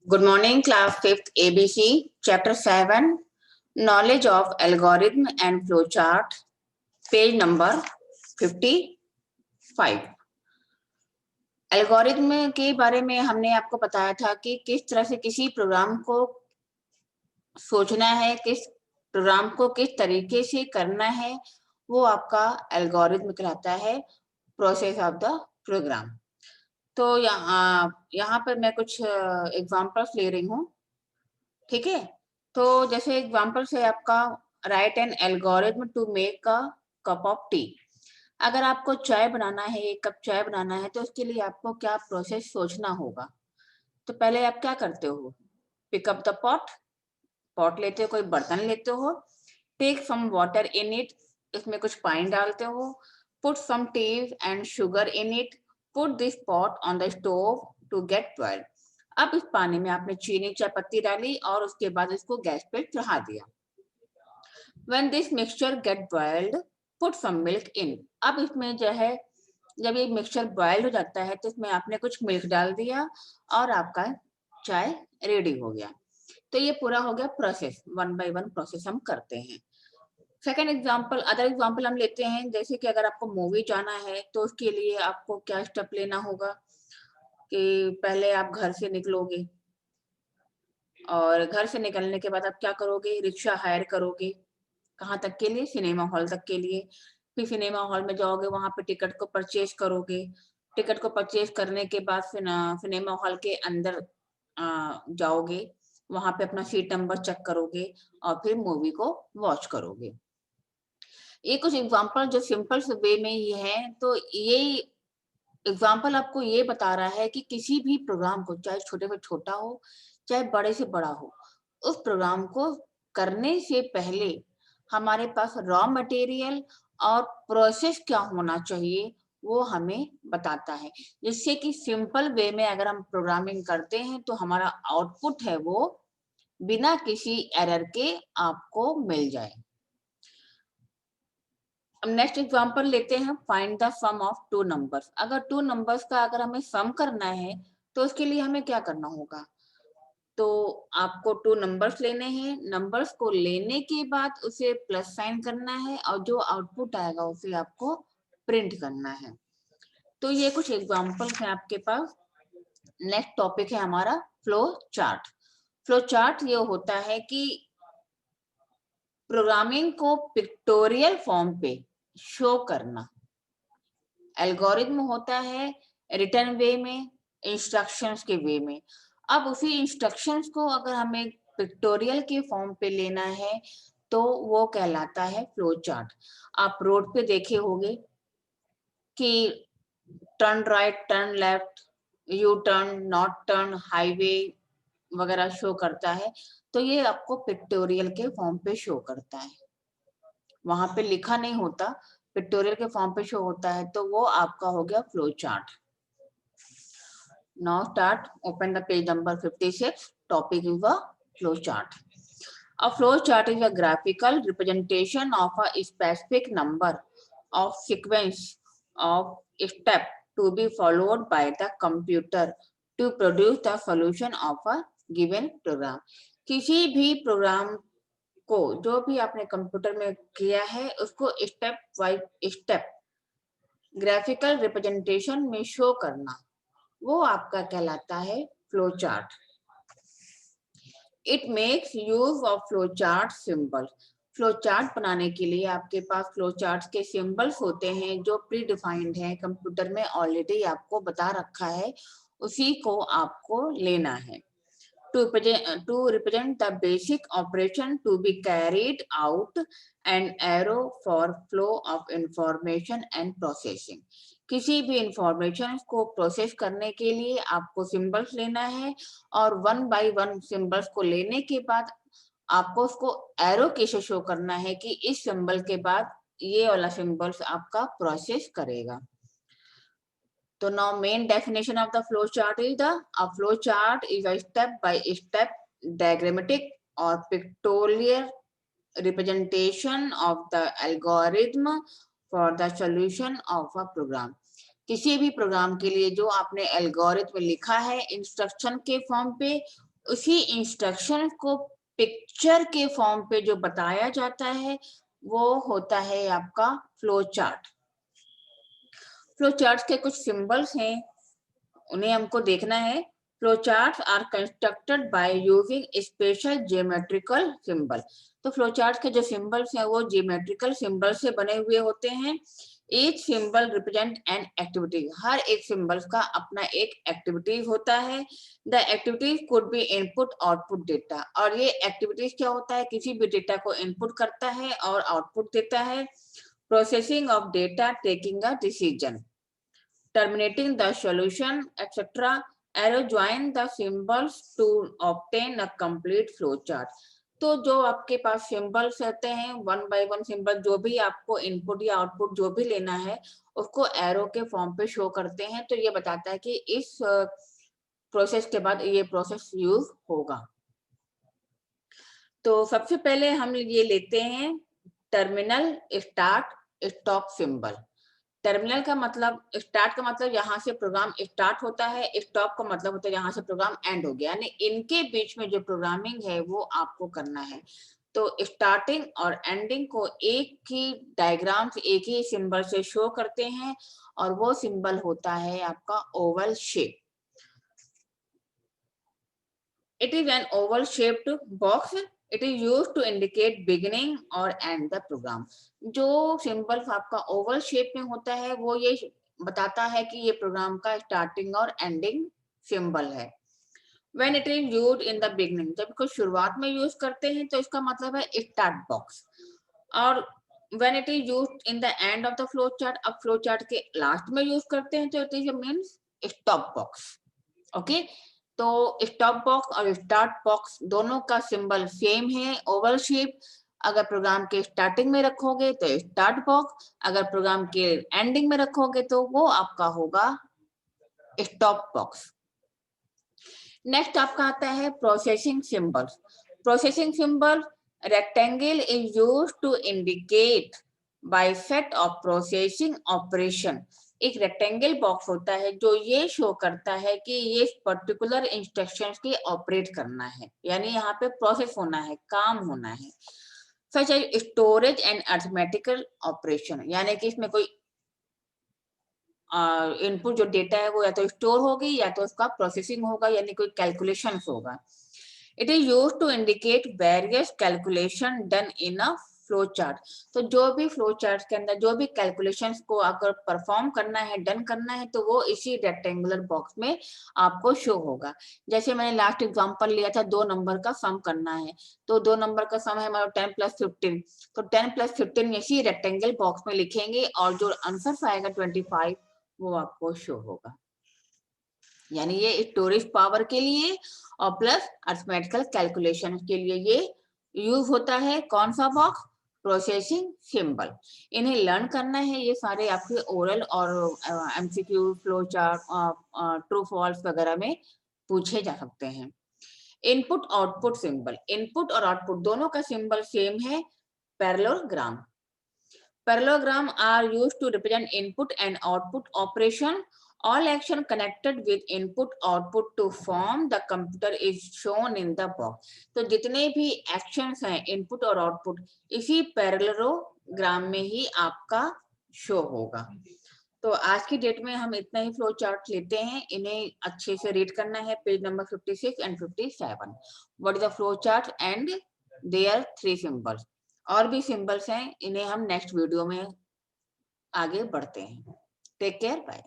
Good morning, class 5th ABC, chapter 7, knowledge of algorithm and flowchart, page number 55. Algorithm के बारे में हमने आपको बताया था कि किस तरह से किसी प्रोग्राम को सोचना है, किस प्रोग्राम को किस तरीके से करना है, वो आपका एल्गोरिथम कहलाता है, प्रोसेस ऑफ द प्रोग्राम। तो यहाँ पर मैं कुछ एग्जांपल्स ले रही हूँ, ठीक है। तो जैसे एग्जांपल से आपका write an algorithm to make a cup of tea. अगर आपको चाय बनाना है, एक कप चाय बनाना है, तो उसके लिए आपको क्या प्रोसेस सोचना होगा। तो पहले आप क्या करते हो, pick up the pot, pot लेते हो, कोई बर्तन लेते हो, take some water in it, इसमें कुछ पानी डालते हो, put some tea and sugar in it, put this pot on the stove to get boiled. अब इस पानी में आपने चीनी चाय पत्ती डाली और उसके बाद इसको गैस पे चढ़ा दिया। When this mixture get boiled, put some milk in. अब इसमें जो है, जब ये मिक्सचर बॉइल्ड हो जाता है तो इसमें आपने कुछ मिल्क डाल दिया और आपका चाय रेडी हो गया। तो ये पूरा हो गया process, one by one process हम करते हैं। सेकेंड एग्जाम्पल, अदर एग्जाम्पल हम लेते हैं, जैसे कि अगर आपको मूवी जाना है तो उसके लिए आपको क्या स्टेप लेना होगा कि पहले आप घर से निकलोगे और घर से निकलने के बाद आप क्या करोगे, रिक्शा हायर करोगे, कहाँ तक के लिए, सिनेमा हॉल तक के लिए। फिर सिनेमा हॉल में जाओगे, वहां पे टिकट को परचेज करोगे, टिकट को परचेज करने के बाद सिनेमा हॉल के अंदर जाओगे, वहां पे अपना सीट नंबर चेक करोगे और फिर मूवी को वॉच करोगे। ये कुछ एग्जांपल जो सिंपल से वे में ये है। तो ये एग्जाम्पल आपको ये बता रहा है कि किसी भी प्रोग्राम को, चाहे छोटे से छोटा हो चाहे बड़े से बड़ा हो, उस प्रोग्राम को करने से पहले हमारे पास रॉ मटेरियल और प्रोसेस क्या होना चाहिए वो हमें बताता है, जिससे कि सिंपल वे में अगर हम प्रोग्रामिंग करते हैं तो हमारा आउटपुट है वो बिना किसी एरर के आपको मिल जाए। अब नेक्स्ट एग्जांपल लेते हैं, find the sum of two numbers. अगर टू नंबर्स का अगर हमें सम करना है तो उसके लिए हमें क्या करना होगा। तो आपको टू नंबर्स लेने हैं, नंबर्स को लेने के बाद उसे प्लस साइन करना है और जो आउटपुट आएगा उसे आपको प्रिंट करना है। तो ये कुछ एग्जांपल्स हैं आपके पास। नेक्स्ट टॉपिक है हमारा फ्लो चार्ट। फ्लो चार्ट ये होता है कि प्रोग्रामिंग को पिक्टोरियल फॉर्म पे शो करना। एल्गोरिथम होता है रिटर्न वे में, इंस्ट्रक्शंस के वे में। अब उसी इंस्ट्रक्शंस को अगर हमें पिक्टोरियल के फॉर्म पे लेना है तो वो कहलाता है फ्लो चार्ट। आप रोड पे देखे होंगे कि turn right, turn left, U turn, not turn, highway वगैरह शो करता है। तो ये आपको पिक्टोरियल के फॉर्म पे शो करता है, वहां पे लिखा नहीं होता, पिक्टोरियल के फॉर्म पे शो होता है। तो वो आपका हो गया flow chart. Now start, open the page number 56. Topic is a flow chart. A flow chart is a graphical representation of a specific number of sequence of step to be followed by the computer to produce the solution of a given program. किसी भी programme को जो भी आपने computer में किया है उसको step by step graphical representation में शो करना, वो आपका कहलाता है flow chart. It makes use of flow chart symbol. Flow chart बनाने के लिए आपके पास फ्लो चार्ट के सिंबल्स होते हैं जो प्री डिफाइंड है, कंप्यूटर में ऑलरेडी आपको बता रखा है, उसी को आपको लेना है। To represent the basic operation to be carried out, an arrow for flow of information and processing. किसी भी इंफॉर्मेशन को प्रोसेस करने के लिए आपको सिंबल्स लेना है और वन बाय वन सिंबल्स को लेने के बाद आपको उसको एरो कैसे शो करना है कि इस सिंबल के बाद ये वाला सिंबल्स आपका प्रोसेस करेगा। So now main definition of the flow chart is a flow chart is a step by step diagrammatic or pictorial representation of the algorithm for the solution of a program. किसी भी programme के लिए जो आपने algorithm लिखा है instruction के form पे, उसी इंस्ट्रक्शन को पिक्चर के फॉर्म पे जो बताया जाता है वो होता है आपका फ्लो चार्ट। फ्लो चार्ट के कुछ सिंबल्स हैं, उन्हें हमको देखना है। Flow chart are constructed by using special geometrical symbol. तो फ्लो चार्ट के जो सिंबल्स हैं वो ज्योमेट्रिकल सिंबल से बने हुए होते हैं। Each symbol represent an activity. हर एक सिंबल का अपना एक एक्टिविटी होता है। The activities could be input output data. और ये एक्टिविटीज क्या होता है, किसी भी डेटा को इनपुट करता है और आउटपुट देता है। Processing of data, taking a decision, terminating the solution, etc. Arrow join the symbols to obtain a complete flow chart. तो जो आपके पास सिंबल्स रहते हैं, वन बाय वन सिंबल, जो भी आपको इनपुट या आउटपुट जो भी लेना है उसको एरो के फॉर्म पे शो करते हैं। तो ये बताता है कि इस प्रोसेस के बाद ये प्रोसेस यूज होगा। तो सबसे पहले हम ये लेते हैं terminal start stop symbol. Terminal का मतलब, स्टार्ट का मतलब यहाँ से प्रोग्राम स्टार्ट होता है, स्टॉप का मतलब होता है यहाँ से प्रोग्राम एंड हो गया, यानी इनके बीच में जो प्रोग्रामिंग है वो आपको करना है। तो स्टार्टिंग और एंडिंग को एक ही डायग्राम से, एक ही सिंबल से शो करते हैं और वो सिंबल होता है आपका Oval shape. It is an oval shaped box. It is used to indicate beginning or end the program. जो सिंबल आपका ओवल शेप में होता है वो ये बताता है कि ये प्रोग्राम का स्टार्टिंग और एंडिंग सिंबल है। When it is used in the beginning, जब इसको शुरुआत में यूज करते हैं तो इसका मतलब है स्टार्ट बॉक्स। और when it is used in the end of the flow chart, अब फ्लो चार्ट के लास्ट में यूज करते हैं तो it is means stop box. Okay, तो स्टॉप बॉक्स और स्टार्ट बॉक्स दोनों का सिंबल सेम है, ओवल शेप। अगर प्रोग्राम के स्टार्टिंग में रखोगे तो स्टार्ट बॉक्स, अगर प्रोग्राम के एंडिंग में रखोगे तो वो आपका होगा स्टॉप बॉक्स। नेक्स्ट आपका आता है processing symbol. Processing symbol rectangle is used to indicate by set of processing operation. एक रेक्टेंगल बॉक्स होता है जो ये शो करता है कि ये पर्टिकुलर इंस्ट्रक्शंस की ऑपरेट करना है, यानी यहाँ पे प्रोसेस होना है, काम होना है। Such as storage and arithmetical operation, यानी कि इसमें कोई इनपुट जो डेटा है वो या तो स्टोर होगी या तो उसका प्रोसेसिंग होगा, यानी कोई कैलकुलेशन होगा। It is use to indicate various calculation done in a flow chart. तो जो भी फ्लो चार्ट के अंदर जो भी कैलकुलेशंस को अगर परफॉर्म करना है, डन करना है, तो वो इसी रेक्टेंगुलर बॉक्स में आपको शो होगा। जैसे मैंने लास्ट एग्जांपल लिया था, 2 नंबर का सम करना है, तो 2 नंबर का सम है हमारा 10 + 15, तो 10 + 15 इसी रेक्टेंगल बॉक्स में लिखेंगे और जो आंसर आएगा 25 वो आपको शो होगा। यानी ये स्टोरेज पावर के लिए और प्लस अरिथमेटिकल कैलकुलेशन के लिए ये यूज होता है। कौन सा बॉक्स? Processing symbol. इन्हें लर्न करना है, ये सारे आपके ओरल और MCQ, flow chart, true false वगैरह में पूछे जा सकते हैं। Input output symbol. इनपुट और आउटपुट दोनों का सिंबल सेम है, parallelogram. Parallelogram are used to represent input and output operation. All action connected with input output to form the computer is shown in the box. तो जितने भी actions हैं input और output इसी parallelogram में ही आपका show होगा। तो आज की डेट में हम इतना ही फ्लो चार्ट लेते हैं, इन्हें अच्छे से रीड करना है। Page number 56 and 57, what is the flow chart and there 3 symbols. और भी सिंबल्स हैं, इन्हें हम नेक्स्ट वीडियो में आगे बढ़ते हैं। Take care, bye.